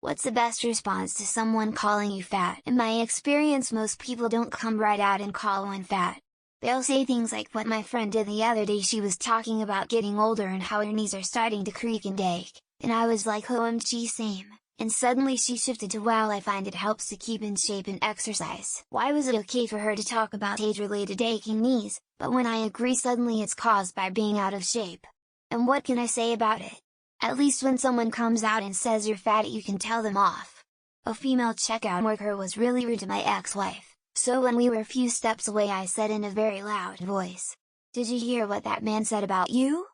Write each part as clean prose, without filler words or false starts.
What's the best response to someone calling you fat? In my experience, most people don't come right out and call one fat. They'll say things like what my friend did the other day. She was talking about getting older and how her knees are starting to creak and ache, and I was like, OMG, same. And suddenly she shifted to, wow, I find it helps to keep in shape and exercise. Why was it okay for her to talk about age-related aching knees, but when I agree suddenly it's caused by being out of shape? And what can I say about it? At least when someone comes out and says you're fat, you can tell them off. A female checkout worker was really rude to my ex-wife, so when we were a few steps away I said in a very loud voice, "Did you hear what that man said about you?"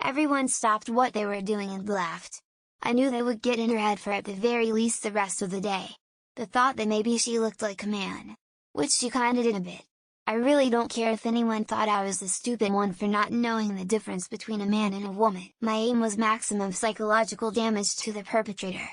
Everyone stopped what they were doing and laughed. I knew they would get in her head for at the very least the rest of the day. The thought that maybe she looked like a man. Which she kinda did a bit. I really don't care if anyone thought I was the stupid one for not knowing the difference between a man and a woman. My aim was maximum psychological damage to the perpetrator.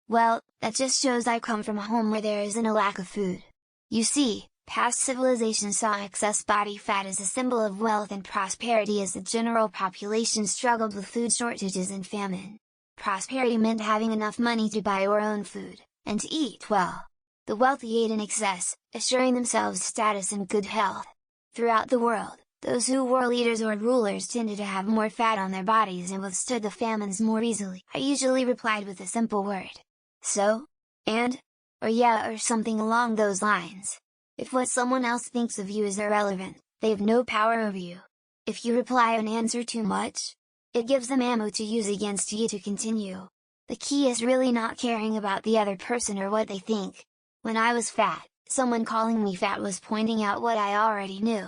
Well, that just shows I come from a home where there isn't a lack of food. You see, past civilizations saw excess body fat as a symbol of wealth and prosperity as the general population struggled with food shortages and famine. Prosperity meant having enough money to buy your own food, and to eat well. The wealthy ate in excess, assuring themselves status and good health. Throughout the world, those who were leaders or rulers tended to have more fat on their bodies and withstood the famines more easily. I usually replied with a simple word. So? And? Or yeah, or something along those lines. If what someone else thinks of you is irrelevant, they have no power over you. If you reply and answer too much, it gives them ammo to use against you to continue. The key is really not caring about the other person or what they think. When I was fat, someone calling me fat was pointing out what I already knew.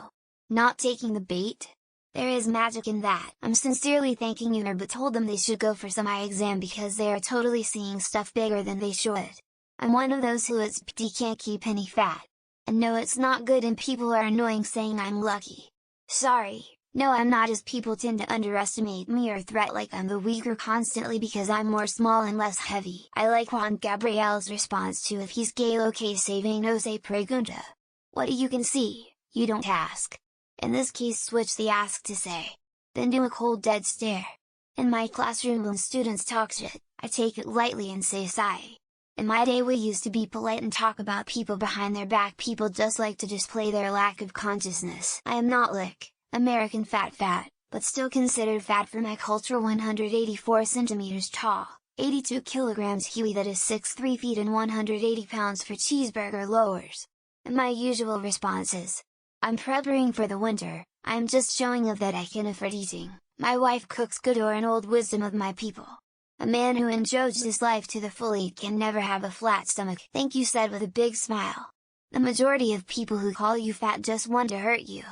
Not taking the bait? There is magic in that. I'm sincerely thanking you, but told them they should go for some eye exam because they are totally seeing stuff bigger than they should. I'm one of those who can't keep any fat. And no, it's not good and people are annoying saying I'm lucky. Sorry. No, I'm not, as people tend to underestimate me or threat like I'm the weaker constantly because I'm more small and less heavy. I like Juan Gabriel's response to if he's gay, okay, saving no se pregunta. What you can see, you don't ask. In this case, switch the ask to say. Then do a cold dead stare. In my classroom when students talk shit, I take it lightly and say sigh. In my day we used to be polite and talk about people behind their back. People just like to display their lack of consciousness. I am not like American fat, but still considered fat for my culture. 184 centimeters tall, 82 kilograms Huey, that is 6'3" feet and 180 pounds for cheeseburger lowers. And my usual response is, I'm preparing for the winter, I am just showing off that I can afford eating. My wife cooks good, or an old wisdom of my people. A man who enjoys his life to the full can never have a flat stomach. Thank you, said with a big smile. The majority of people who call you fat just want to hurt you.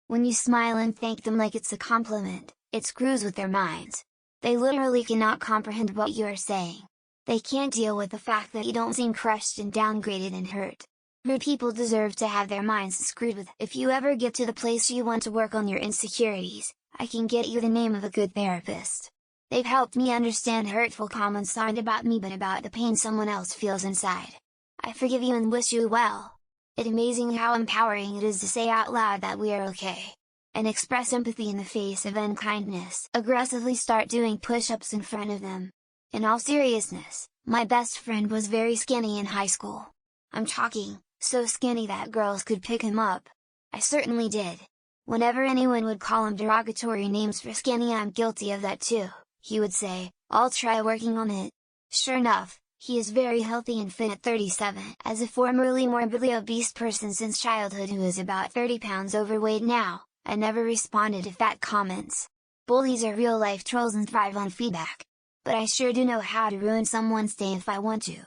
When you smile and thank them like it's a compliment, it screws with their minds. They literally cannot comprehend what you are saying. They can't deal with the fact that you don't seem crushed and downgraded and hurt. Rude people deserve to have their minds screwed with. If you ever get to the place you want to work on your insecurities, I can get you the name of a good therapist. They've helped me understand hurtful comments aren't about me but about the pain someone else feels inside. I forgive you and wish you well. It's amazing how empowering it is to say out loud that we are okay. And express empathy in the face of unkindness. Aggressively start doing push-ups in front of them. In all seriousness, my best friend was very skinny in high school. I'm talking, so skinny that girls could pick him up. I certainly did. Whenever anyone would call him derogatory names for skinny, I'm guilty of that too, he would say, I'll try working on it. Sure enough, he is very healthy and fit at 37. As a formerly morbidly obese person since childhood who is about 30 pounds overweight now, I never responded to fat comments. Bullies are real life trolls and thrive on feedback. But I sure do know how to ruin someone's day if I want to.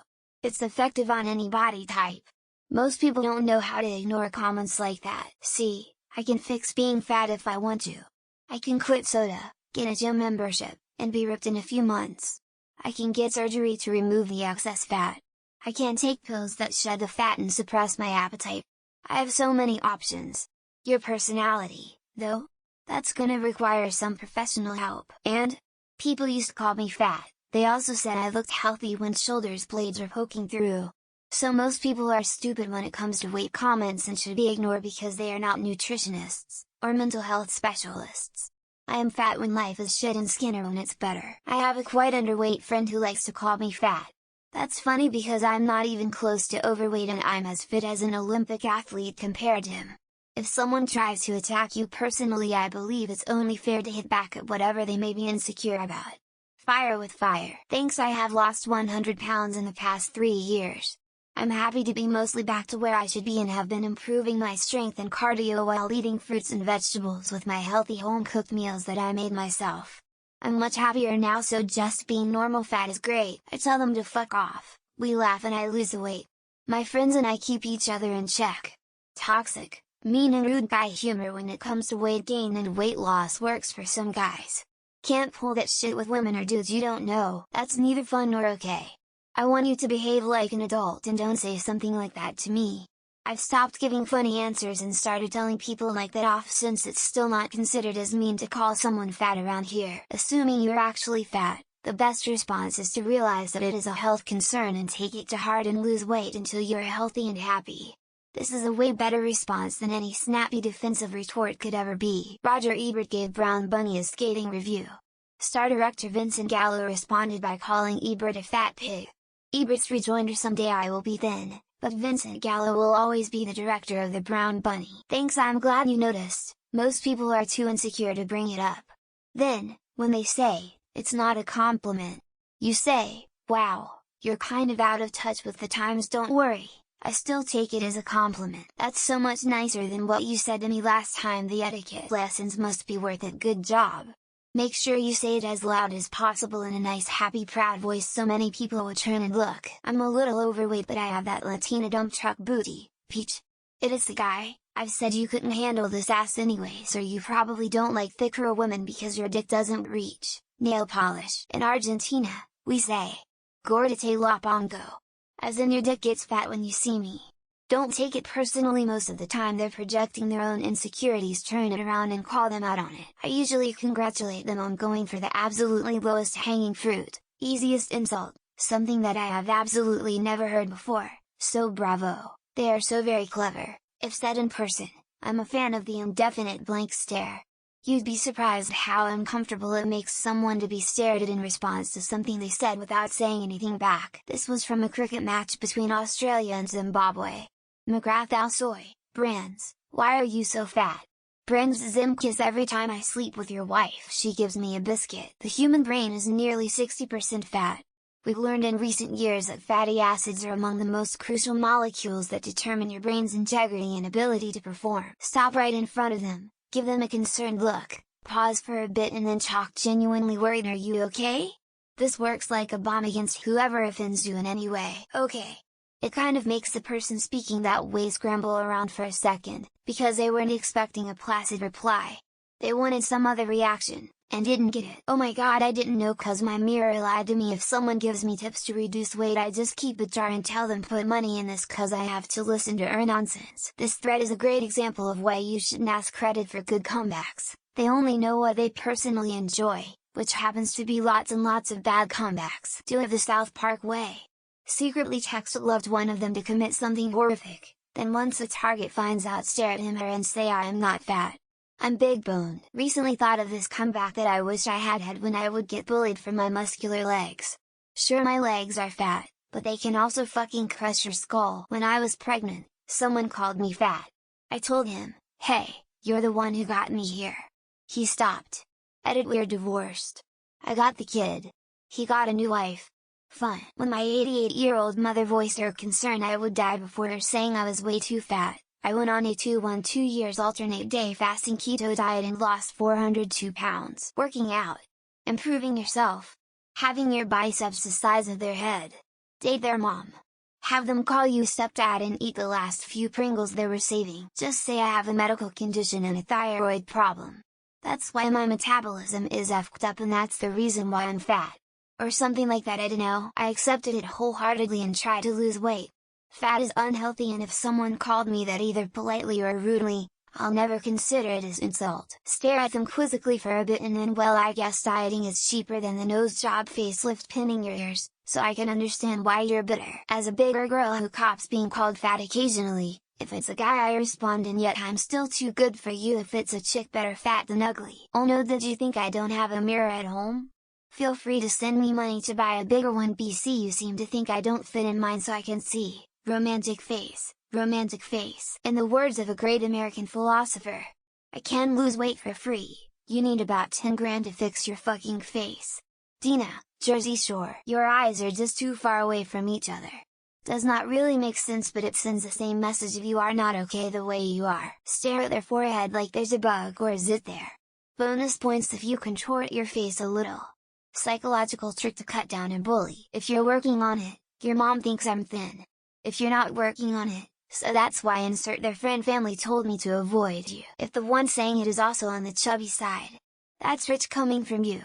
It's effective on any body type. Most people don't know how to ignore comments like that. See, I can fix being fat if I want to. I can quit soda, get a gym membership, and be ripped in a few months. I can get surgery to remove the excess fat. I can take pills that shed the fat and suppress my appetite. I have so many options. Your personality, though? That's gonna require some professional help. And? People used to call me fat. They also said I looked healthy when shoulder blades are poking through. So most people are stupid when it comes to weight comments and should be ignored because they are not nutritionists, or mental health specialists. I am fat when life is shit and skinner when it's better. I have a quite underweight friend who likes to call me fat. That's funny because I'm not even close to overweight and I'm as fit as an Olympic athlete compared to him. If someone tries to attack you personally, I believe it's only fair to hit back at whatever they may be insecure about. Fire with fire. Thanks, I have lost 100 pounds in the past 3 years. I'm happy to be mostly back to where I should be and have been improving my strength and cardio while eating fruits and vegetables with my healthy home-cooked meals that I made myself. I'm much happier now, so just being normal fat is great. I tell them to fuck off, we laugh and I lose the weight. My friends and I keep each other in check. Toxic, mean and rude guy humor when it comes to weight gain and weight loss works for some guys. Can't pull that shit with women or dudes you don't know, that's neither fun nor okay. I want you to behave like an adult and don't say something like that to me. I've stopped giving funny answers and started telling people like that off, since it's still not considered as mean to call someone fat around here. Assuming you're actually fat, the best response is to realize that it is a health concern and take it to heart and lose weight until you're healthy and happy. This is a way better response than any snappy defensive retort could ever be. Roger Ebert gave Brown Bunny a scathing review. Star director Vincent Gallo responded by calling Ebert a fat pig. Ebert's rejoinder: someday I will be thin, but Vincent Gallo will always be the director of the Brown Bunny. Thanks, I'm glad you noticed. Most people are too insecure to bring it up. Then, when they say, it's not a compliment, you say, wow, you're kind of out of touch with the times. Don't worry, I still take it as a compliment. That's so much nicer than what you said to me last time. The etiquette lessons must be worth it. Good job. Make sure you say it as loud as possible in a nice happy proud voice so many people will turn and look. I'm a little overweight, but I have that Latina dump truck booty, Peach. It is the guy. I've said you couldn't handle this ass anyway, so you probably don't like thicker women because your dick doesn't reach. Nail polish. In Argentina, we say, Gordite la pongo. As in your dick gets fat when you see me. Don't take it personally. Most of the time they're projecting their own insecurities. Turn it around and call them out on it. I usually congratulate them on going for the absolutely lowest hanging fruit, easiest insult, something that I have absolutely never heard before, so bravo, they are so very clever. If said in person, I'm a fan of the indefinite blank stare. You'd be surprised how uncomfortable it makes someone to be stared at in response to something they said without saying anything back. This was from a cricket match between Australia and Zimbabwe. McGrath Alsoy, Brands, why are you so fat? Brands Zimkiss, every time I sleep with your wife she gives me a biscuit. The human brain is nearly 60% fat. We've learned in recent years that fatty acids are among the most crucial molecules that determine your brain's integrity and ability to perform. Stop right in front of them, give them a concerned look, pause for a bit and then talk genuinely worried. Are you okay? This works like a bomb against whoever offends you in any way. Okay. It kind of makes the person speaking that way scramble around for a second, because they weren't expecting a placid reply. They wanted some other reaction, and didn't get it. Oh my god, I didn't know, cause my mirror lied to me. If someone gives me tips to reduce weight, I just keep a jar and tell them put money in this, cause I have to listen to her nonsense. This thread is a great example of why you shouldn't ask credit for good comebacks. They only know what they personally enjoy, which happens to be lots and lots of bad comebacks. Do it the South Park way. Secretly text loved one of them to commit something horrific, then once the target finds out stare at him or and say I am not fat. I'm big boned. Recently thought of this comeback that I wish I had when I would get bullied for my muscular legs. Sure, my legs are fat, but they can also fucking crush your skull. When I was pregnant, someone called me fat. I told him, hey, you're the one who got me here. He stopped. Edit, we're divorced. I got the kid. He got a new wife. Fun. When my 88-year-old mother voiced her concern I would die before her, saying I was way too fat, I went on a 2 years alternate day fasting keto diet and lost 402 pounds. Working out. Improving yourself. Having your biceps the size of their head. Date their mom. Have them call you stepdad and eat the last few Pringles they were saving. Just say I have a medical condition and a thyroid problem. That's why my metabolism is effed up and that's the reason why I'm fat. Or something like that. I don't know. I accepted it wholeheartedly and tried to lose weight. Fat is unhealthy, and if someone called me that either politely or rudely, I'll never consider it as insult. Stare at them quizzically for a bit and then, well, I guess dieting is cheaper than the nose job facelift pinning your ears, so I can understand why you're bitter. As a bigger girl who cops being called fat occasionally, if it's a guy I respond, and yet I'm still too good for you. If it's a chick, better fat than ugly. Oh no, did you think I don't have a mirror at home? Feel free to send me money to buy a bigger one. BC, you seem to think I don't fit in mine, so I can see. Romantic face, romantic face. In the words of a great American philosopher, I can lose weight for free, you need about 10 grand to fix your fucking face. Dina, Jersey Shore. Your eyes are just too far away from each other. Does not really make sense, but it sends the same message if you are not okay the way you are. Stare at their forehead like there's a bug or a zit there. Bonus points if you contort your face a little. Psychological trick to cut down a bully. If you're working on it, your mom thinks I'm thin. If you're not working on it, so that's why insert their friend family told me to avoid you. If the one saying it is also on the chubby side, that's rich coming from you.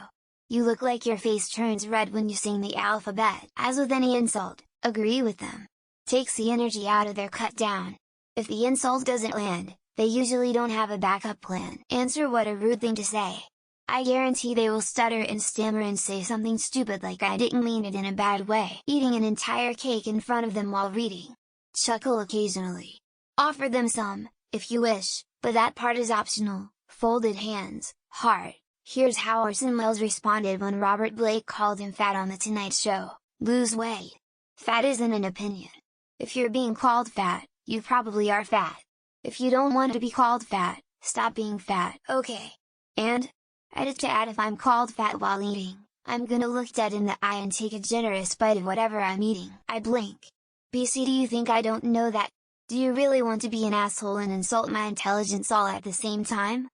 You look like your face turns red when you sing the alphabet. As with any insult, agree with them. Takes the energy out of their cut down. If the insult doesn't land, they usually don't have a backup plan. Answer: what a rude thing to say. I guarantee they will stutter and stammer and say something stupid like I didn't mean it in a bad way. Eating an entire cake in front of them while reading. Chuckle occasionally. Offer them some, if you wish, but that part is optional. Folded hands, heart. Here's how Orson Welles responded when Robert Blake called him fat on The Tonight Show: lose weight. Fat isn't an opinion. If you're being called fat, you probably are fat. If you don't want to be called fat, stop being fat. Okay. And? Edit to add: if I'm called fat while eating, I'm gonna look dead in the eye and take a generous bite of whatever I'm eating. I blink. BC, do you think I don't know that? Do you really want to be an asshole and insult my intelligence all at the same time?